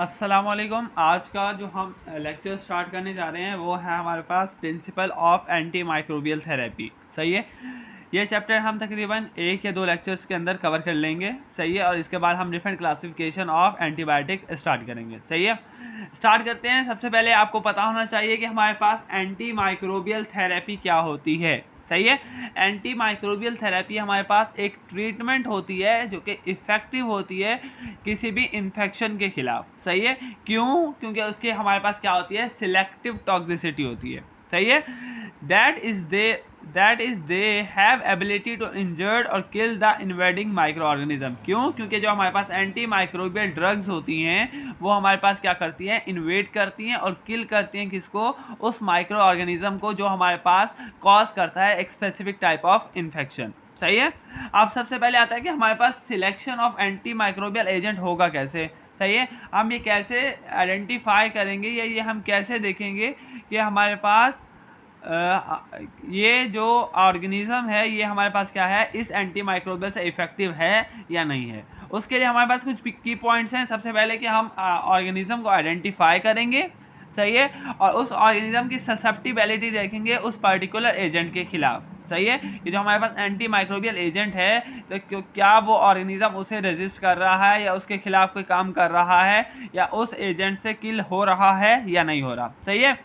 अस्सलामुअलैकुम। आज का जो हम लेक्चर स्टार्ट करने जा रहे हैं वो है हमारे पास principle of anti microbial therapy. सही है, ये चैप्टर हम तकरीबन 1 या 2 लेक्चर्स के अंदर कवर कर लेंगे। सही है, और इसके बाद हम different classification of antibiotic start करेंगे। सही है, स्टार्ट करते हैं। सबसे पहले आपको पता होना चाहिए कि हमारे पास एंटी माइक्रोबियल थेरेपी क्या होती है। सही है, एंटी माइक्रोबियल थेरेपी हमारे पास एक ट्रीटमेंट होती है जो कि इफ़ेक्टिव होती है किसी भी इन्फेक्शन के खिलाफ। सही है, क्यों? क्योंकि उसके हमारे पास क्या होती है, सिलेक्टिव टॉक्सिसिटी होती है। सही है, that is they have ability to injured और kill the invading micro organism. क्यों? क्योंकि जो हमारे पास एंटी माइक्रोबियल ड्रग्स होती हैं वो हमारे पास क्या करती हैं, इन्वेड करती हैं और किल करती हैं किसको, उस माइक्रो ऑर्गेनिज्म को जो हमारे पास कॉज करता है एक स्पेसिफिक टाइप ऑफ इन्फेक्शन। सही है, अब सबसे पहले आता है कि हमारे पास selection of anti microbial agent होगा कैसे। सही है, हम ये कैसे आइडेंटिफाई करेंगे या ये हम कैसे देखेंगे कि हमारे पास ये जो ऑर्गेनिज्म है ये हमारे पास क्या है, इस एंटी माइक्रोबियल से इफेक्टिव है या नहीं है। उसके लिए हमारे पास कुछ की पॉइंट्स हैं। सबसे पहले कि हम ऑर्गेनिज्म को आइडेंटिफाई करेंगे। सही है, और उस ऑर्गेनिज्म की ससेप्टिबिलिटी देखेंगे उस पर्टिकुलर एजेंट के खिलाफ। सही है, ये जो हमारे पास एंटी माइक्रोबियल एजेंट है तो क्या वो ऑर्गेनिज्म उसे रेजिस्ट कर रहा है या उसके खिलाफ कोई काम कर रहा है या उस एजेंट से किल हो रहा है या नहीं हो रहा। सही है,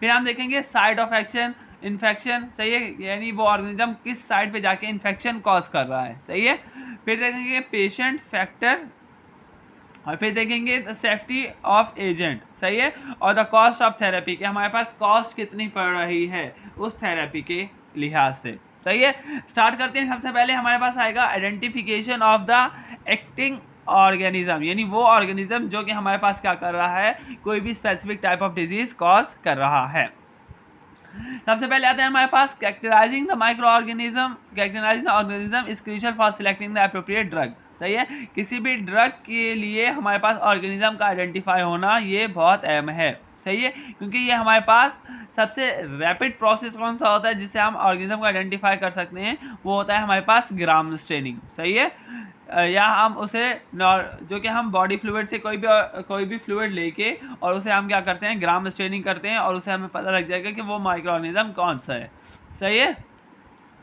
फिर हम देखेंगे साइड ऑफ एक्शन, इन्फेक्शन। सही है, यानी वो ऑर्गेनिज्म किस साइड पे जाके इन्फेक्शन कॉज कर रहा है। सही है, फिर देखेंगे पेशेंट फैक्टर और फिर देखेंगे द सेफ्टी ऑफ एजेंट। सही है, और द कॉस्ट ऑफ थेरेपी, कि हमारे पास कॉस्ट कितनी पड़ रही है उस थेरेपी के लिहाज से। सही है, स्टार्ट करते हैं। सबसे पहले हमारे पास आएगा identification of the acting organism, यानी वो ऑर्गेनिज्म जो कि हमारे पास क्या कर रहा है, कोई भी specific type of disease cause कर रहा है। सबसे पहले आता है हमारे पास characterising the micro organism. Characterising the organism is crucial for selecting the appropriate drug. सही है, किसी भी ड्रग के लिए हमारे पास ऑर्गेनिज्म का आइडेंटिफाई होना ये बहुत अहम है। सही है, क्योंकि ये हमारे पास सबसे रैपिड प्रोसेस कौन सा होता है जिससे हम ऑर्गेनिज्म को आइडेंटिफाई कर सकते हैं, वो होता है हमारे पास ग्राम स्टेनिंग। सही है, या हम उसे जो कि हम बॉडी फ्लूइड से कोई भी फ्लूइड लेके और उसे हम क्या करते हैं, ग्राम स्टेनिंग करते हैं और उसे हमें पता लग जाएगा कि वो माइक्रो ऑर्गेनिज्म कौन सा है। सही है,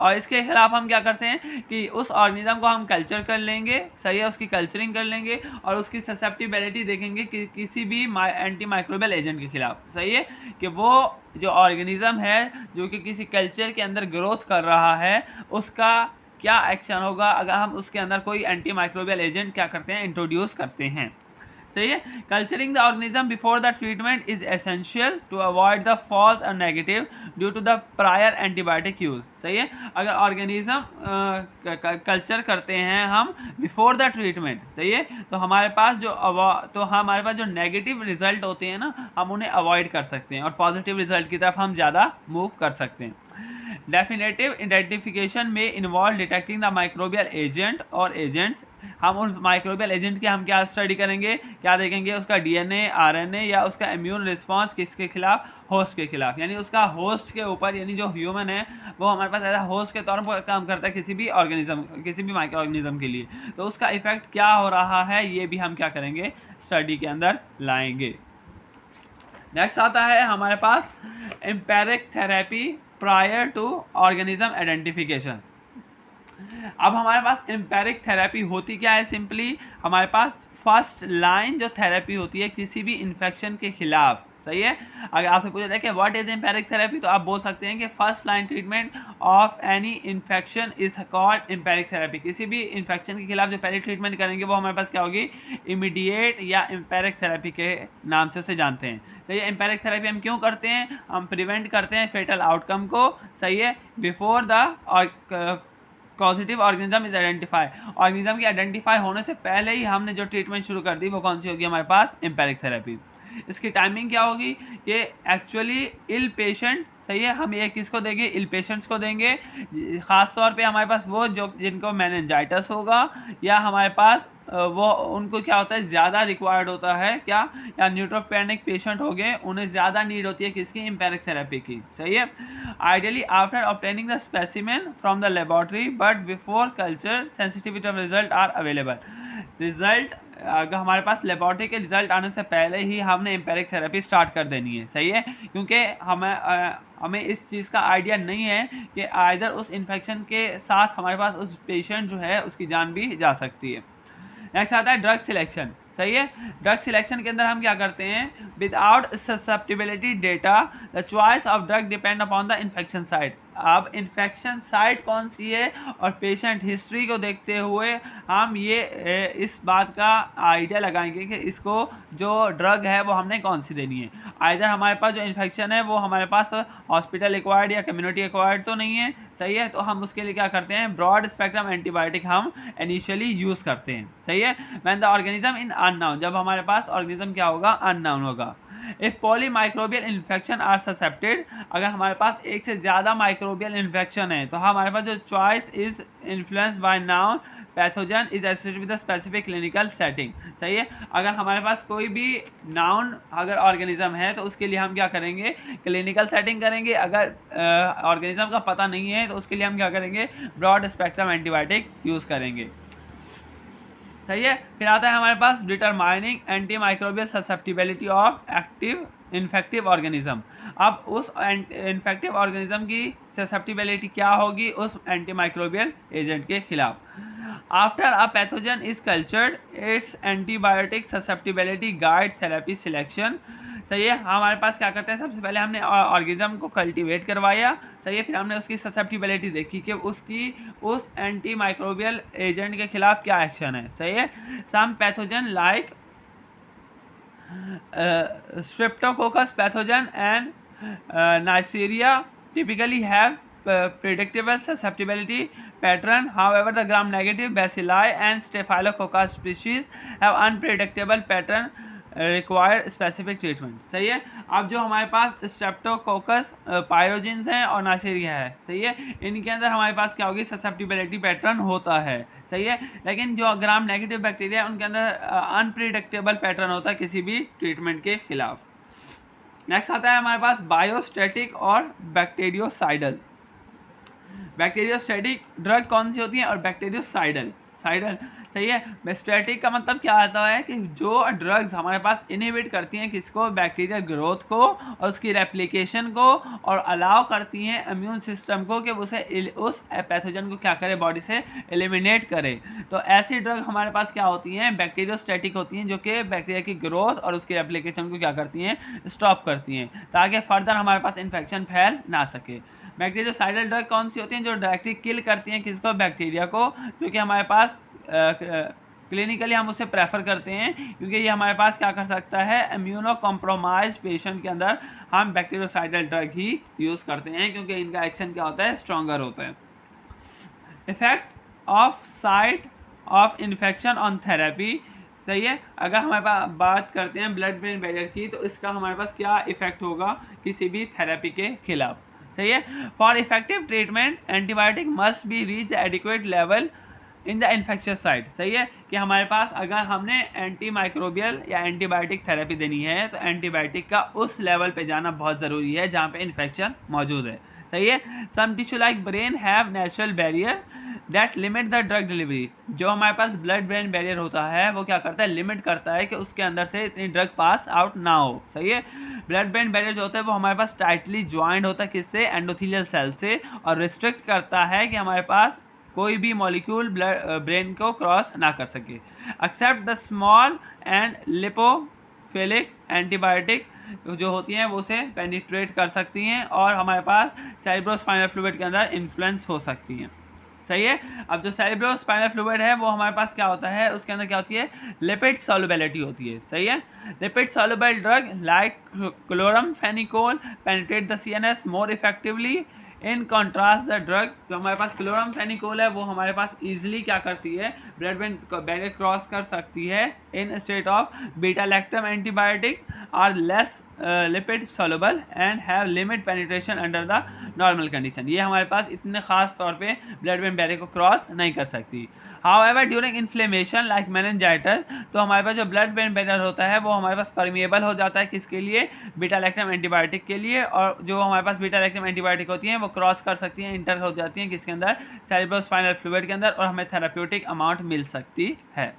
और इसके खिलाफ हम क्या करते हैं कि उस ऑर्गेनिज्म को हम कल्चर कर लेंगे। सही है, उसकी कल्चरिंग कर लेंगे और उसकी ससेप्टिबिलिटी देखेंगे कि किसी भी एंटी माइक्रोबियल एजेंट के खिलाफ। सही है, कि वो जो ऑर्गेनिज्म है जो कि किसी कल्चर के अंदर ग्रोथ कर रहा है उसका क्या एक्शन होगा अगर हम उसके अंदर कोई एंटी माइक्रोबियल एजेंट क्या करते हैं, इंट्रोड्यूस करते हैं। सही है, culturing the organism before the treatment is essential to avoid the false और negative due to the prior antibiotic use. सही है, अगर ऑर्गेनिज्म कल्चर करते हैं हम बिफोर द ट्रीटमेंट, सही है, तो हमारे पास जो नेगेटिव रिजल्ट होते हैं ना, हम उन्हें अवॉइड कर सकते हैं और पॉजिटिव रिजल्ट की तरफ हम ज़्यादा मूव कर सकते हैं। डेफिनेटिव आइडेंटिफिकेशन में involve detecting the microbial agent और एजेंट्स। हम उन माइक्रोबियल एजेंट की हम क्या स्टडी करेंगे, क्या देखेंगे, उसका डीएनए, आरएनए या उसका इम्यून रिस्पांस किसके खिलाफ, होस्ट के खिलाफ, यानी उसका होस्ट के ऊपर, यानी जो ह्यूमन है वो हमारे पास एज होस्ट के तौर पर काम करता है किसी भी ऑर्गेनिज्म, किसी भी माइक्रो ऑर्गेनिज्म के लिए, तो उसका इफेक्ट क्या हो रहा है ये भी हम क्या करेंगे, स्टडी के अंदर लाएंगे। नेक्स्ट आता है हमारे पास empiric therapy prior to organism identification. अब हमारे पास एम्पेरिक थेरेपी होती क्या है, सिंपली हमारे पास फर्स्ट लाइन जो थेरेपी होती है किसी भी इन्फेक्शन के खिलाफ। सही है, अगर आपसे पूछा जाए कि व्हाट इज एम्पेरिक थेरेपी, तो आप बोल सकते हैं कि first line treatment of any infection is called empiric therapy. किसी भी इन्फेक्शन के खिलाफ जो पहले ट्रीटमेंट करेंगे वो हमारे पास क्या होगी, इमीडिएट या एम्पेरिक थेरेपी के नाम से उसे जानते हैं। तो ये एम्पेरिक थेरेपी हम क्यों करते हैं, हम प्रिवेंट करते हैं फेटल आउटकम को। सही है, before the positive organism is identify, organism की आइडेंटिफाई होने से पहले ही हमने जो ट्रीटमेंट शुरू कर दी वो कौन सी होगी, हमारे पास एम्पेरिक थेरेपी। इसकी टाइमिंग क्या होगी, ये एक्चुअली इल पेशेंट, सही है, हम ये किसको देंगे, इल पेशेंट्स को देंगे, ख़ास तौर पे हमारे पास वो जो जिनको मेनिंजाइटिस होगा या हमारे पास वो उनको क्या होता है, ज़्यादा रिक्वायर्ड होता है क्या, या न्यूट्रोपेनिक पेशेंट हो गए, उन्हें ज़्यादा नीड होती है किसकी, एम्पेरिक थेरेपी की। सही है, ideally after obtaining the specimen from the laboratory but before culture sensitivity of result are available. Result अगर हमारे पास लेबोरेटरी के रिजल्ट आने से पहले ही हमने एम्पेरिक थेरेपी स्टार्ट कर देनी है, सही है, क्योंकि हमें इस चीज़ का आइडिया नहीं है कि आइदर उस इन्फेक्शन के साथ हमारे पास उस पेशेंट जो है उसकी जान भी जा सकती है। नेक्स्ट आता है ड्रग सिलेक्शन, सही है। ड्रग सिलेक्शन के अंदर हम क्या करते हैं, without susceptibility data the choice of drug depend upon the infection site. अब इन्फेक्शन साइट कौन सी है और पेशेंट हिस्ट्री को देखते हुए हम ये इस बात का आइडिया लगाएंगे कि इसको जो ड्रग है वो हमने कौन सी देनी है। आइदर हमारे पास जो इन्फेक्शन है वो हमारे पास हॉस्पिटल एक्वायर्ड या कम्युनिटी एक्वायर्ड तो नहीं है, सही है, तो हम उसके लिए क्या करते हैं, ब्रॉड स्पेक्ट्रम एंटीबायोटिक हम इनिशियली यूज़ करते हैं, सही है। When the organism in unknown, जब हमारे पास ऑर्गेनिज्म क्या होगा, अननाउन होगा। इफ पॉलीमाइक्रोबियल इन्फेक्शन आर ससेप्टेड, अगर हमारे पास एक से ज़्यादा माइक्रोबियल इन्फेक्शन है तो हमारे पास जो choice is influenced by noun pathogen is associated with the specific clinical setting, सही है। अगर हमारे पास कोई भी नाउन अगर ऑर्गेनिज्म है तो उसके लिए हम क्या करेंगे, क्लिनिकल सेटिंग करेंगे। अगर ऑर्गेनिज्म का पता नहीं है तो उसके लिए हम क्या करेंगे, ब्रॉड स्पेक्ट्रम एंटीबायोटिक यूज़ करेंगे, सही है। फिर आता है हमारे पास determining anti microbial susceptibility of active infective organism. अब उस इन्फेक्टिव ऑर्गेनिज्म की ससेप्टिबिलिटी क्या होगी उस एंटी माइक्रोबियल एजेंट के खिलाफ। After a pathogen is cultured it's antibiotic susceptibility guide therapy selection, सही है। हमारे पास क्या करते हैं, सबसे पहले हमने ऑर्गेनिज्म को कल्टीवेट करवाया, सही है, फिर हमने उसकी ससेप्टिबिलिटी देखी कि उसकी उस एंटी माइक्रोबियल एजेंट के खिलाफ क्या एक्शन है, सही है। Some pathogen like Streptococcus pathogen and Neisseria typically have predictable susceptibility pattern. However, the gram-negative bacilli and staphylococcus species have unpredictable pattern require specific treatment, सही है। अब जो हमारे पास स्ट्रेप्टोकोकस पायरोजिन्स हैं और नाइसीरिया है, सही है, इनके अंदर हमारे पास क्या होगी, ससेप्टिबिलिटी पैटर्न होता है, सही है। लेकिन जो ग्राम नेगेटिव बैक्टीरिया है उनके अंदर अनप्रिडिक्टेबल पैटर्न होता है किसी भी ट्रीटमेंट के खिलाफ। नेक्स्ट आता है हमारे पास बायोस्टैटिक और बैक्टीरियोसाइडल। बैक्टीरियोस्टैटिक ड्रग कौन सी होती है और बैक्टीरियोसाइडल, सही है। स्टैटिक का मतलब क्या आता है कि जो ड्रग्स हमारे पास इनहिबिट करती हैं किसको, बैक्टीरियल ग्रोथ को और उसकी रेप्लिकेशन को, और अलाउ करती हैं इम्यून सिस्टम को कि उसे उस पैथोजन को क्या करे, बॉडी से एलिमिनेट करे। तो ऐसी ड्रग हमारे पास क्या होती हैं, बैक्टीरियोस्टैटिक होती हैं, जो कि बैक्टीरिया की ग्रोथ और उसकी रेप्लिकेशन को क्या करती हैं, स्टॉप करती हैं, ताकि फर्दर हमारे पास इन्फेक्शन फैल ना सके। बैक्टीरियोसाइडल ड्रग कौन सी होती हैं, जो डायरेक्टली किल करती हैं किसको, बैक्टीरिया को, क्योंकि हमारे पास क्लिनिकली हम उसे प्रेफर करते हैं, क्योंकि ये हमारे पास क्या कर सकता है, इम्यूनो कॉम्प्रोमाइज पेशेंट के अंदर हम बैक्टीरियोसाइडल ड्रग ही यूज़ करते हैं, क्योंकि इनका एक्शन क्या होता है, स्ट्रॉन्गर होता है। Effect of site of infection on therapy, सही है। अगर हमारे पास बात करते हैं ब्लड ब्रेन बैरियर की, तो इसका हमारे पास क्या इफेक्ट होगा किसी भी थेरेपी के खिलाफ, सही है। For effective treatment antibiotic must be reach adequate level in the infectious site, सही है, कि हमारे पास अगर हमने एंटी माइक्रोबियल या एंटीबायोटिक थेरेपी देनी है तो एंटीबायोटिक का उस लेवल पे जाना बहुत ज़रूरी है जहाँ पे इन्फेक्शन मौजूद है, सही है। Some tissue like brain have natural barrier that limit the drug delivery, जो हमारे पास ब्लड ब्रेन बैरियर होता है वो क्या करता है, लिमिट करता है कि उसके अंदर से इतनी ड्रग पास आउट ना हो, सही है। ब्लड ब्रेन बैरियर जो होता है वो हमारे पास टाइटली ज्वाइंट होता है किससे, एंडोथेलियल सेल से, और रिस्ट्रिक्ट करता है कि हमारे पास कोई भी मॉलिक्यूल ब्रेन को क्रॉस ना कर सके। Except the small and lipophilic antibiotic जो होती हैं वो उसे पेनिट्रेट कर सकती हैं और हमारे पास सेरेब्रोस्पाइनल फ्लूइड के अंदर इन्फ्लुएंस हो सकती हैं, सही है। अब जो सेरेब्रोस्पाइनल फ्लूइड है वो हमारे पास क्या होता है, उसके अंदर क्या होती है, लिपिड सॉल्युबिलिटी होती है, सही है। Lipid soluble drug like chloramphenicol penetrate the CNS more effectively. In contrast the drug जो हमारे पास क्लोरमफेनिकोल है वो हमारे पास इजीली क्या करती है, ब्लड ब्रेन बैरियर क्रॉस कर सकती है instead of beta lactam antibiotic are less lipid soluble and have limit penetration under the normal condition. ये हमारे पास इतने खास तौर पे ब्लड ब्रेन बैरियर को क्रॉस नहीं कर सकती। However during inflammation like meningitis, तो हमारे पास जो ब्लड ब्रेन बैरियर होता है वो हमारे पास परमिएबल हो जाता है किसके लिए, बीटा लैक्टम एंटीबायोटिक के लिए, और जो हमारे पास बीटा लैक्टम एंटीबायोटिक होती हैं वो क्रॉस कर सकती हैं, इंटर हो जाती हैं किसके अंदर, सेरेब्रोस्पाइनल फ्लूइड के अंदर, और हमें थेराप्यूटिक अमाउंट मिल सकती है।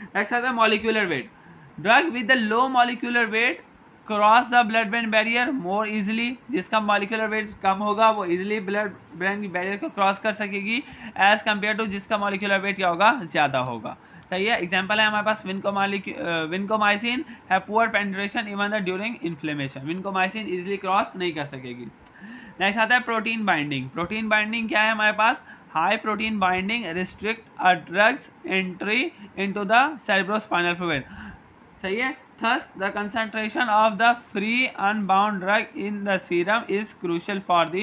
नेक्स्ट आता है molecular weight. Drug with the low molecular weight cross the blood brain barrier more easily, जिसका मॉलिक्यूलर वेट कम होगा वो इजिली ब्लड ब्रेन बैरियर को क्रॉस कर सकेगी एज कम्पेयर टू जिसका मॉलिक्यूलर वेट क्या होगा, ज़्यादा होगा। सही है। एग्जाम्पल है हमारे पास विनकोमाइसिन है poor penetration even the during inflammation, विनकोमाइसिन easily cross नहीं कर सकेगी। नेक्स्ट आता है प्रोटीन बाइंडिंग। प्रोटीन बाइंडिंग क्या है हमारे पास, high protein binding restrict a drugs entry into the cerebrospinal fluid. सही है। Thus, the concentration of the free unbound drug in the serum is crucial for the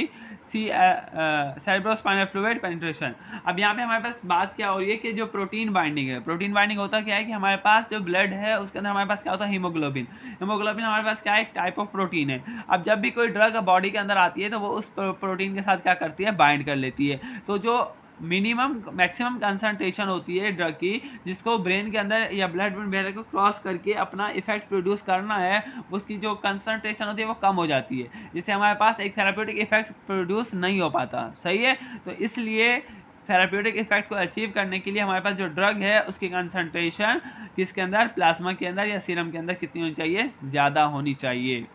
cerebrospinal fluid penetration। अब यहाँ पे हमारे पास बात क्या हो रही है कि जो प्रोटीन बाइंडिंग है, प्रोटीन बाइंडिंग होता क्या है कि हमारे पास जो ब्लड है उसके अंदर हमारे पास क्या होता है, हीमोग्लोबिन। हीमोग्लोबिन हमारे पास क्या है, एक टाइप ऑफ प्रोटीन है। अब जब भी कोई ड्रग बॉडी के अंदर आती है तो वो उस प्रोटीन के साथ क्या करती है, बाइंड कर लेती है। तो जो मैक्सिमम कंसंट्रेशन होती है ड्रग की, जिसको ब्रेन के अंदर या ब्लड ब्रेन बैरियर को क्रॉस करके अपना इफेक्ट प्रोड्यूस करना है, उसकी जो कंसंट्रेशन होती है वो कम हो जाती है, जिससे हमारे पास एक थेराप्यूटिक इफेक्ट प्रोड्यूस नहीं हो पाता। सही है। तो इसलिए थेराप्यूटिक इफेक्ट को अचीव करने के लिए हमारे पास जो ड्रग है उसकी कंसंट्रेशन किसके अंदर, प्लाज्मा के अंदर या सीरम के अंदर कितनी होनी चाहिए, ज़्यादा होनी चाहिए।